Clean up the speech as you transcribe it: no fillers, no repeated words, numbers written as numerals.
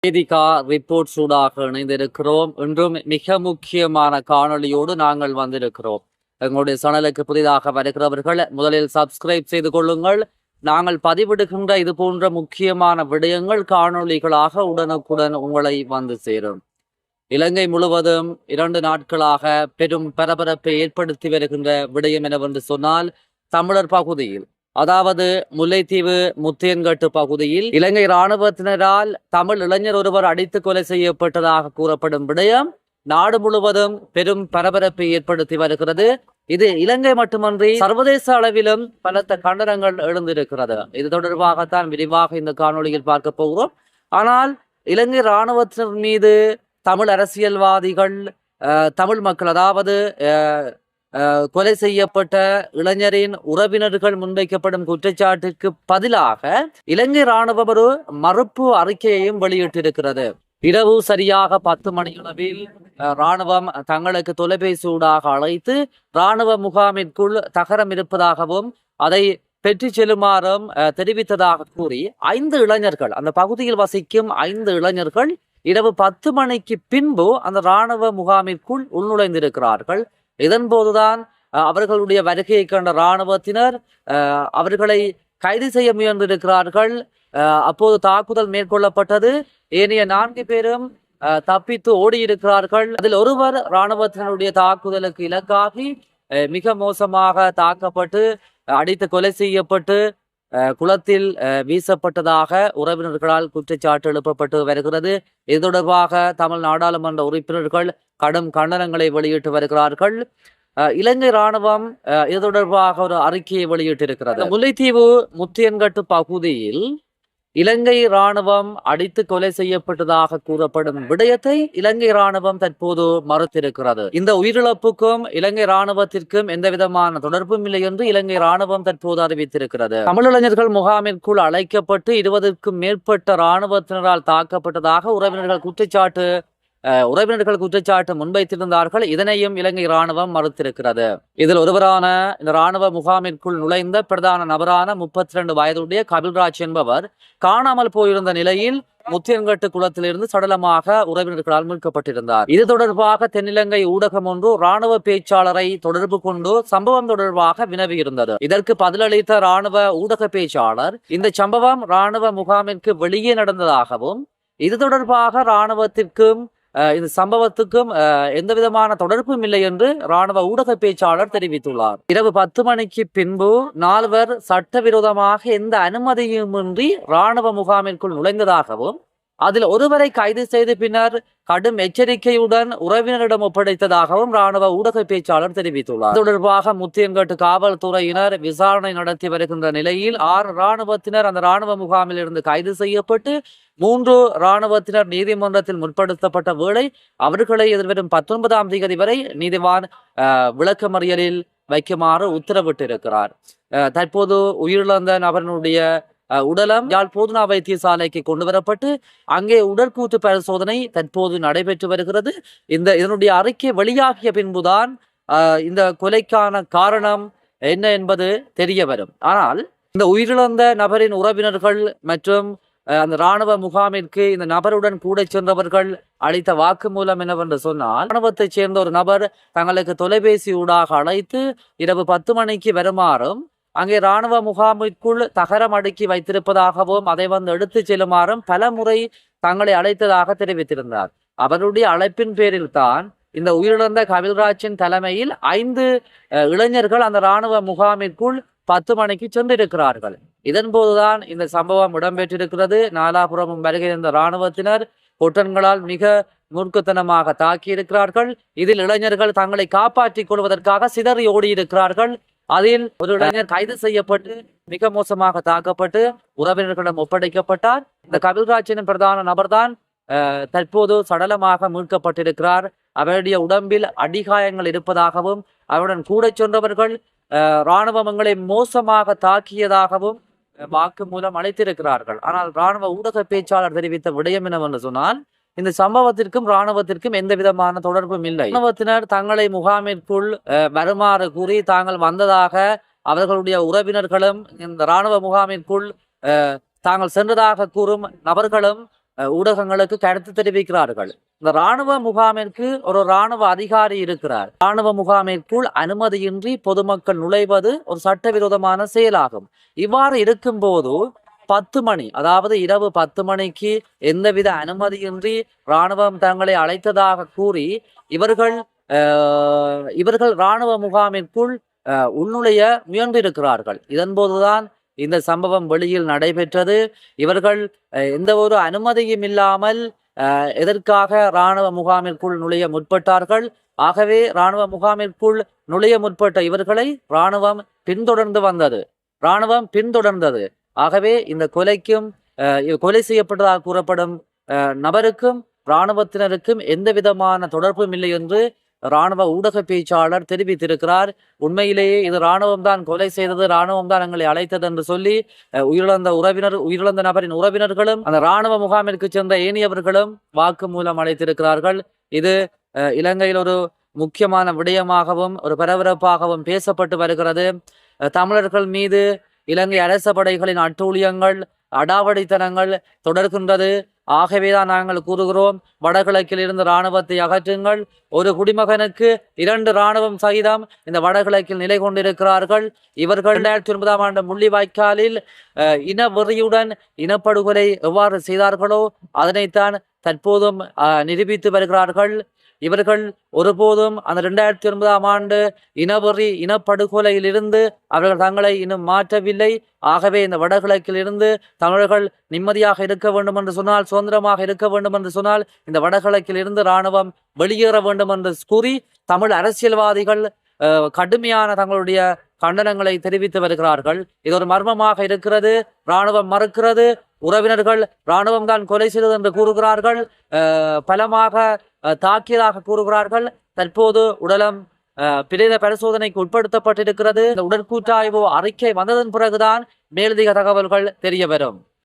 Vedika report சூடாக இணைந்திருக்கிறோம். இன்றும் மிக முக்கியமான காணொளியோடு நாங்கள் வந்திருக்கிறோம். எங்களுடைய சேனலுக்கு புதிதாக வருகிறவர்கள் முதலில் சப்ஸ்கிரைப் செய்து கொள்ளுங்கள். நாங்கள் பதிவிடுகின்ற இது போன்ற முக்கியமான விடயங்கள் காணொளிகளாக உடனுக்குடன் உங்களை வந்து சேரும். இலங்கை முழுவதும் 2 நாட்களாக பெரும் பரபரப்பை ஏற்படுத்தி வருகின்ற விடயம் என்னவென்று சொன்னால், தமிழர் பகுதியில், அதாவது முல்லைத்தீவு முத்தியன்கட்டு பகுதியில் இலங்கை இராணுவத்தினரால் தமிழ் இளைஞர் ஒருவர் அடித்து கொலை செய்யப்பட்டதாக கூறப்படும் விடயம் நாடு முழுவதும் பெரும் பரபரப்பை ஏற்படுத்தி வருகிறது. இது இலங்கை மட்டுமன்றி சர்வதேச அளவிலும் பலத்த கண்டனங்கள் எழுந்திருக்கிறது. இது தொடர்பாகத்தான் விரிவாக இந்த காணொளியில் பார்க்க போகிறோம். ஆனால் இலங்கை இராணுவத்தினர் மீது தமிழ் அரசியல்வாதிகள், தமிழ் மக்கள், அதாவது கொலை செய்யப்பட்ட இளைஞரின் உறவினர்கள் முன்வைக்கப்படும் குற்றச்சாட்டிற்கு பதிலாக இலங்கை இராணுவம் ஒரு மறுப்பு அறிக்கையையும் வெளியிட்டிருக்கிறது. இரவு சரியாக 10 மணியளவில் இராணுவம் தங்களுக்கு தொலைபேசி ஊடாக அழைத்து இராணுவ முகாமிற்குள் தகரம் இருப்பதாகவும் அதை பெற்று செல்லுமாறும் தெரிவித்ததாக கூறி 5 இளைஞர்கள், அந்த பகுதியில் வசிக்கும் 5 இளைஞர்கள் இரவு 10 மணிக்கு பின்பு அந்த இராணுவ முகாமிற்குள் உள்நுழைந்திருக்கிறார்கள். இதன் போதுதான் அவர்களுடைய வருகையை கண்ட இராணுவத்தினர் அவர்களை கைது செய்ய முயன்றிருக்கிறார்கள். அப்போது தாக்குதல் மேற்கொள்ளப்பட்டது. ஏனைய 4 பேரும் தப்பித்து ஓடியிருக்கிறார்கள். அதில் ஒருவர் இராணுவத்தினருடைய தாக்குதலுக்கு இலக்காகி மிக மோசமாக தாக்கப்பட்டு அடித்து கொலை செய்யப்பட்டு குளத்தில் வீசப்பட்டதாக உறவினர்களால் குற்றச்சாட்டு எழுப்பப்பட்டு வருகிறது. இது தொடர்பாக தமிழ் நாடாளுமன்ற உறுப்பினர்கள் கடும் கண்டனங்களை வெளியிட்டு வருகிறார்கள். இலங்கை இராணுவம் இது தொடர்பாக ஒரு அறிக்கையை வெளியிட்டிருக்கிறது. முல்லைத்தீவு முத்தியன்கட்டு பகுதியில் இலங்கை இராணுவம் அடித்து கொலை செய்யப்பட்டதாக கூறப்படும் விடயத்தை இலங்கை இராணுவம் தற்போது மறுத்திருக்கிறது. இந்த உயிரிழப்புக்கும் இலங்கை இராணுவத்திற்கும் எந்த விதமான தொடர்பும் இல்லை என்று இலங்கை இராணுவம் தற்போது அறிவித்திருக்கிறது. தமிழிளைஞர்கள் முகாமிற்குள் அழைக்கப்பட்டு 20க்கும் மேற்பட்ட இராணுவத்தினரால் தாக்கப்பட்டதாக உறவினர்கள் குற்றச்சாட்டு முன்வைத்திருந்தார்கள். இதனையும் இலங்கை இராணுவம் மறுத்திருக்கிறது. இதில் ஒருவரான இந்த இராணுவ முகாமிற்குள் நுழைந்த பிரதான நபரான 32 வயதுடைய கபில்ராஜ் என்பவர் காணாமல் போயிருந்த நிலையில் முத்தியன்கட்டு குளத்திலிருந்து சடலமாக உறவினர்களால் மீட்கப்பட்டிருந்தார். இது தொடர்பாக தென்னிலங்கை ஊடகம் ஒன்று இராணுவ பேச்சாளரை தொடர்பு கொண்டு சம்பவம் தொடர்பாக வினவியிருந்தது. இதற்கு பதிலளித்த இராணுவ ஊடக பேச்சாளர் இந்த சம்பவம் இராணுவ முகாமிற்கு வெளியே நடந்ததாகவும் இது தொடர்பாக இராணுவத்திற்கும் இந்த சம்பவத்துக்கும் எந்த விதமான தொடர்பும் இல்லை என்று இராணுவ ஊடக பேச்சாளர் தெரிவித்துள்ளார். இரவு 10 மணிக்கு பின்பு 4 சட்டவிரோதமாக எந்த அனுமதியுமின்றி இராணுவ முகாமிற்குள் நுழைந்ததாகவும் அதில் ஒருவரை கைது செய்து பின்னர் கடும் எச்சரிக்கையுடன் உறவினரிடம் ஒப்படைத்ததாகவும் இராணுவ ஊடக பேச்சாளர் தெரிவித்துள்ளார். தொடர்பாக முத்தியன்கட்டு காவல்துறையினர் விசாரணை நடத்தி வருகின்ற நிலையில் 6 இராணுவத்தினர் அந்த இராணுவ முகாமில் இருந்து கைது செய்யப்பட்டு 3 இராணுவத்தினர் நீதிமன்றத்தில் முற்படுத்தப்பட்ட வேளை அவர்களை எதிர்வரும் 19ஆம் தேதி வரை நீதிவான் விளக்கமறியலில் வைக்குமாறு உத்தரவிட்டிருக்கிறார். தற்போது உயிரிழந்த நபரினுடைய உடலம் யாழ் போதனா வைத்தியசாலைக்கு கொண்டு வரப்பட்டு அங்கே உடற்கூற்று பரிசோதனை தற்போது நடைபெற்று வருகிறது. இதனுடைய அறிக்கை வெளியாகிய பின்புதான் இந்த கொலைக்கான காரணம் என்ன என்பது தெரிய வரும். ஆனால் இந்த உயிரிழந்த நபரின் உறவினர்கள் மற்றும் அந்த இராணுவ முகாமிற்கு இந்த நபருடன் கூட சென்றவர்கள் அளித்த வாக்குமூலம் என்னவென்று சொன்னால், இராணுவத்தைச் சேர்ந்த ஒரு நபர் தங்களுக்கு தொலைபேசி ஊடாக அழைத்து இரவு 10 மணிக்கு வருமாறும் அங்கே இராணுவ முகாமிற்குள் தகரம் அடுக்கி வைத்திருப்பதாகவும் அதை எடுத்து செல்லுமாறும் பல முறை தங்களை அழைத்ததாக தெரிவித்திருந்தார். அவருடைய அழைப்பின் பேரில் தான் இந்த உயிரிழந்த கபில்ராஜின் தலைமையில் 5 இளைஞர்கள் அந்த இராணுவ முகாமிற்குள் 10 மணிக்கு சென்றிருக்கிறார்கள். இதன் போதுதான் இந்த சம்பவம் இடம்பெற்றிருக்கிறது. நாலாபுரமும் வருகை இருந்த இராணுவத்தினர் பொட்டன்களால் மிக மூர்க்கத்தனமாக தாக்கியிருக்கிறார்கள். இதில் இளைஞர்கள் தங்களை காப்பாற்றிக் கொள்வதற்காக சிதறி ஓடியிருக்கிறார்கள். அதில் ஒரு இளைஞர் கைது செய்யப்பட்டு மிக மோசமாக தாக்கப்பட்டு உறவினர்களிடம் ஒப்படைக்கப்பட்டார். இந்த கபில்ராஜின் பிரதான நபர்தான் தற்போது சடலமாக மீட்கப்பட்டிருக்கிறார். அவருடைய உடம்பில் அடிகாயங்கள் இருப்பதாகவும் அவருடன் கூட சென்றவர்கள் இராணுவங்களை மோசமாக தாக்கியதாகவும் வாக்குமூலம் அளித்திருக்கிறார்கள். ஆனால் இராணுவ ஊடக பேச்சாளர் தெரிவித்த விடயம் என்னவென்று சொன்னால், இந்த சம்பவத்திற்கும் இராணுவத்திற்கும் எந்த விதமான தொடர்பும் இல்லை. இராணுவத்தினர் தங்களை முகாமிற்குள் வருமாறு கூறி தாங்கள் வந்ததாக அவர்களுடைய உறவினர்களும் இந்த இராணுவ முகாமிற்குள் தாங்கள் சென்றதாக கூறும் நபர்களும் ஊடகங்களுக்கு கருத்து தெரிவிக்கிறார்கள். இந்த இராணுவ முகாமிற்கு ஒரு இராணுவ அதிகாரி இருக்கிறார். இராணுவ முகாமிற்குள் அனுமதியின்றி பொதுமக்கள் நுழைவது ஒரு சட்டவிரோதமான செயலாகும். இவ்வாறு இருக்கும்போது 10 மணி, அதாவது இரவு 10 மணிக்கு எந்தவித அனுமதியின்றி இராணுவம் தங்களை அழைத்ததாக கூறி இவர்கள் இவர்கள் இராணுவ முகாமிற்குள் உள்நுழைய முயன்றிருக்கிறார்கள். இதன்போதுதான் இந்த சம்பவம் வெளியில் நடைபெற்றது. இவர்கள் எந்த ஒரு அனுமதியும் இல்லாமல் எதற்காக இராணுவ முகாமிற்குள் நுழைய முற்பட்டார்கள். ஆகவே இராணுவ முகாமிற்குள் நுழைய முற்பட்ட இவர்களை இராணுவம் பின்தொடர்ந்தது. ஆகவே இந்த கொலைக்கும் கொலை செய்யப்பட்டதாக கூறப்படும் நபருக்கும் இராணுவத்தினருக்கும் எந்த விதமான தொடர்பும் இல்லை என்று இராணுவ ஊடக பேச்சாளர் தெரிவித்திருக்கிறார். உண்மையிலேயே இது இராணுவம் தான் கொலை செய்தது, இராணுவம் தான் எங்களை அழைத்தது என்று சொல்லி உயிரிழந்த நபரின் உறவினர்களும் அந்த இராணுவ முகாமிற்கு சென்ற ஏனையவர்களும் வாக்குமூலம் அளித்திருக்கிறார்கள். இது இலங்கையில் ஒரு முக்கியமான விடயமாகவும் ஒரு பரபரப்பாகவும் பேசப்பட்டு வருகிறது. தமிழர்கள் மீது இலங்கை அரச படைகளின் அட்டூழியங்கள், அடாவடித்தனங்கள் தொடர்கின்றது. ஆகவேதான் நாங்கள் கூறுகிறோம், வடகிழக்கில் இருந்து இராணுவத்தை அகற்றுங்கள். ஒரு குடிமகனுக்கு 2 இராணுவம் சகிதம் இந்த வடகிழக்கில் நிலை கொண்டிருக்கிறார்கள். இவர்கள் 2009ஆம் ஆண்டு முள்ளிவாய்க்காலில் இன வெறியுடன் இனப்படுகொலை எவ்வாறு செய்தார்களோ அதனைத்தான் தற்போதும் நிரூபித்து வருகிறார்கள். இவர்கள் ஒருபோதும் அந்த 2009ஆம் ஆண்டு இனவெறி இனப்படுகொலையிலிருந்து அவர்கள் தங்களை இன்னும் மாற்றவில்லை. ஆகவே இந்த வடகிழக்கில் இருந்து தமிழர்கள் நிம்மதியாக இருக்க வேண்டும் என்று சொன்னால், சுதந்திரமாக இருக்க வேண்டும் என்று சொன்னால் இந்த வடகிழக்கில் இருந்து இராணுவம் வெளியேற வேண்டும் என்று கூறி தமிழ் அரசியல்வாதிகள் கடுமையான தங்களுடைய கண்டனங்களை தெரிவித்து வருகிறார்கள். இது ஒரு மர்மமாக இருக்கிறது. இராணுவம் மறுக்கிறது. உறவினர்கள் இராணுவம் தான் கொலை செய்தது என்று கூறுகிறார்கள். பலமாக தாக்கியதாக கூறுகிறார்கள். தற்போது உடலம் பிரேத பரிசோதனைக்கு உட்படுத்தப்பட்டிருக்கிறது. இந்த உடற்கூற்றாய்வு அறிக்கை வந்ததன் பிறகுதான் மேலதிக தகவல்கள் தெரிய வரும்.